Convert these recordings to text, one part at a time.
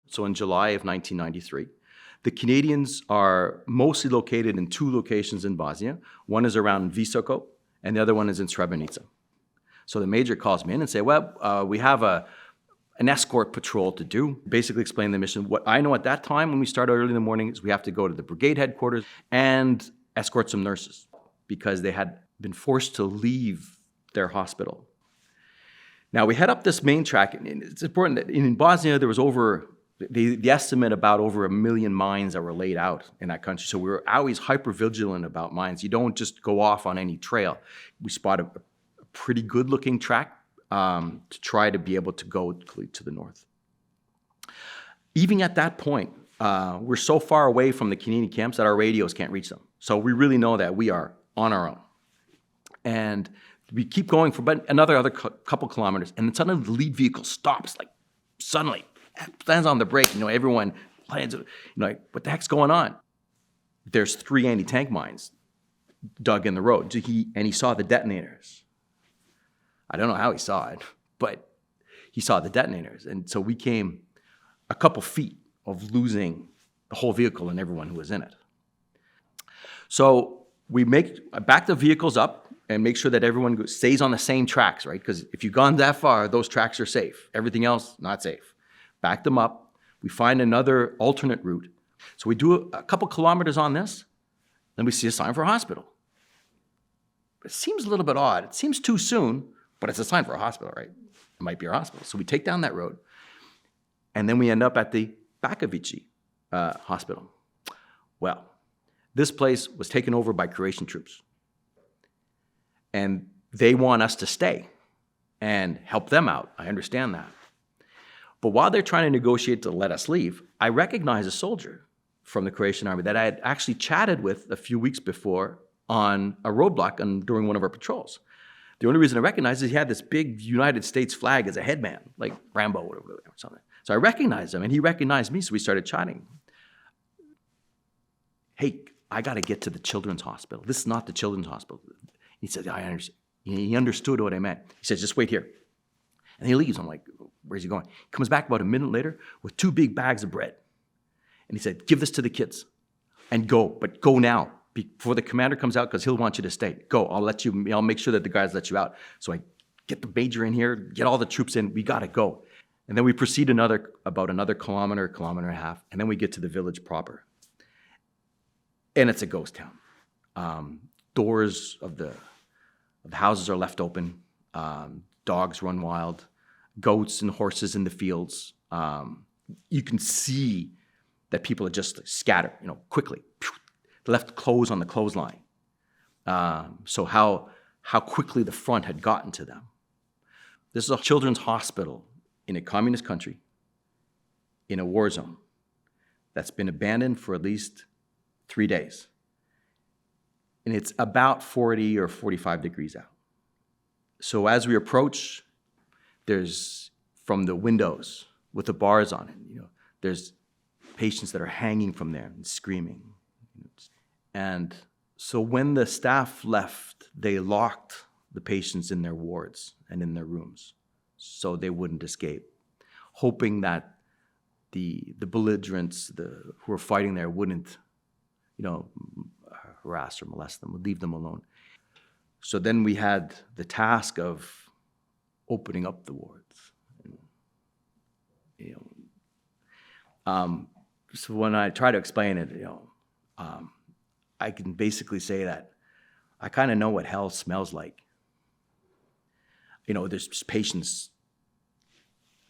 So in July of 1993, the Canadians are mostly located in two locations in Bosnia. One is around Visoko, and the other one is in Srebrenica. So the major calls me in and say, well, we have an escort patrol to do. Basically explain the mission. What I know at that time when we start early in the morning is we have to go to the brigade headquarters and escort some nurses because they had been forced to leave their hospital. Now we head up this main track, and it's important that in Bosnia there was the estimate about over 1 million mines that were laid out in that country. So we were always hyper vigilant about mines. You don't just go off on any trail. We spot a pretty good looking track to try to be able to go to the north. Even at that point, we're so far away from the Canadian camps that our radios can't reach them. So we really know that we are on our own. And we keep going for about another couple kilometers, and then suddenly the lead vehicle stops, like suddenly, stands on the brake. Everyone lands, like, what the heck's going on? There's 3 anti-tank mines dug in the road, and he saw the detonators. I don't know how he saw it, but he saw the detonators. And so we came a couple feet of losing the whole vehicle and everyone who was in it. So we back the vehicles up and make sure that everyone stays on the same tracks, right? Because if you've gone that far, those tracks are safe. Everything else, not safe. Back them up. We find another alternate route. So we do a couple kilometers on this, then we see a sign for a hospital. It seems a little bit odd. It seems too soon, but it's a sign for a hospital, right? It might be our hospital. So we take down that road, and then we end up at the Bakovici hospital. Well, this place was taken over by Croatian troops. And they want us to stay and help them out. I understand that. But while they're trying to negotiate to let us leave, I recognize a soldier from the Croatian army that I had actually chatted with a few weeks before on a roadblock during one of our patrols. The only reason I recognize is he had this big United States flag as a headband, like Rambo or something. So I recognized him, and he recognized me, so we started chatting. Hey, I got to get to the children's hospital. This is not the children's hospital. He said, I understand. He understood what I meant. He said, just wait here. And he leaves. I'm like, where's he going? He comes back about a minute later with 2 big bags of bread. And he said, give this to the kids and go, but go now before the commander comes out because he'll want you to stay. Go, I'll make sure that the guys let you out. So I get the major in here, get all the troops in, we got to go. And then we proceed about another kilometer and a half, and then we get to the village proper. And it's a ghost town. Doors of the houses are left open. Dogs run wild. Goats and horses in the fields. You can see that people are just scattered, quickly. They left clothes on the clothesline. So how quickly the front had gotten to them. This is a children's hospital in a communist country, in a war zone, that's been abandoned for at least 3 days. And it's about 40 or 45 degrees out. So as we approach, there's, from the windows with the bars on it, there's patients that are hanging from there and screaming. And so when the staff left, they locked the patients in their wards and in their rooms so they wouldn't escape, hoping that the belligerents who were fighting there wouldn't, harass or molest them, would leave them alone. So then we had the task of opening up the wards. So when I try to explain it, I can basically say that I kind of know what hell smells like. There's just patients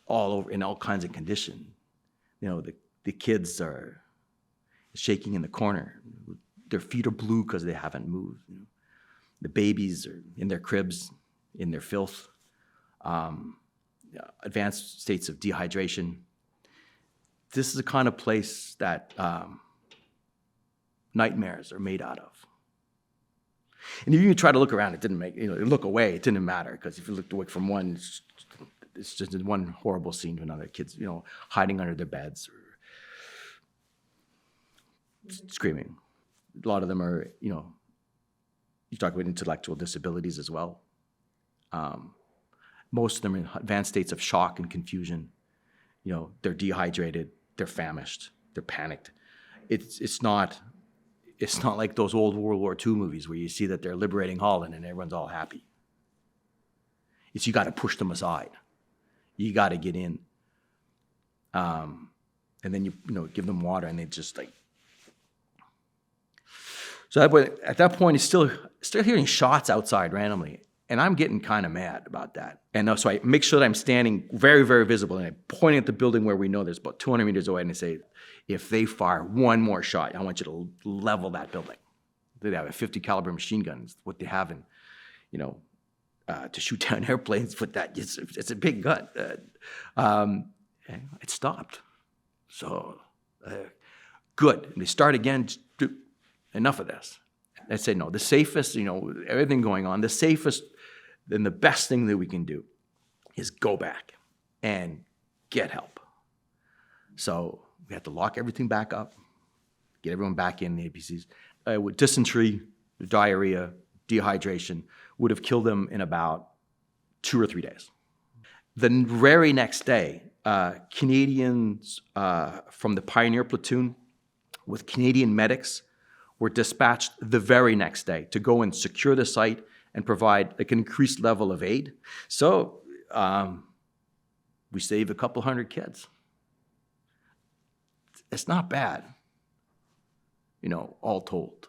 all over in all kinds of condition. The kids are shaking in the corner. Their feet are blue because they haven't moved. The babies are in their cribs, in their filth. Advanced states of dehydration. This is the kind of place that nightmares are made out of. And if you try to look around, it didn't make, look away, it didn't matter, because if you looked away from one, it's just one horrible scene to another. Kids, hiding under their beds or screaming. A lot of them are, you talk about intellectual disabilities as well. Most of them are in advanced states of shock and confusion. They're dehydrated. they're famished, they're panicked. It's not like those old World War II movies where you see that they're liberating Holland and everyone's all happy. It's you got to push them aside. You got to get in. And then you give them water, and they just like. So at that point, he's still hearing shots outside randomly, and I'm getting kind of mad about that. And so I make sure that I'm standing very, very visible, and I'm pointing at the building where we know there's about 200 meters away, and I say, if they fire one more shot, I want you to level that building. They have a 50 caliber machine gun. It's what they have in, to shoot down airplanes with that. It's a big gun. And it stopped. So good. And they start again. Enough of this. I say, no, the safest, everything going on, the safest and the best thing that we can do is go back and get help. So we had to lock everything back up, get everyone back in the APCs. With dysentery, diarrhea, dehydration would have killed them in about 2 or 3 days. The very next day, Canadians from the Pioneer Platoon with Canadian medics were dispatched the very next day to go and secure the site and provide like an increased level of aid. So we saved a couple hundred kids. It's not bad, all told.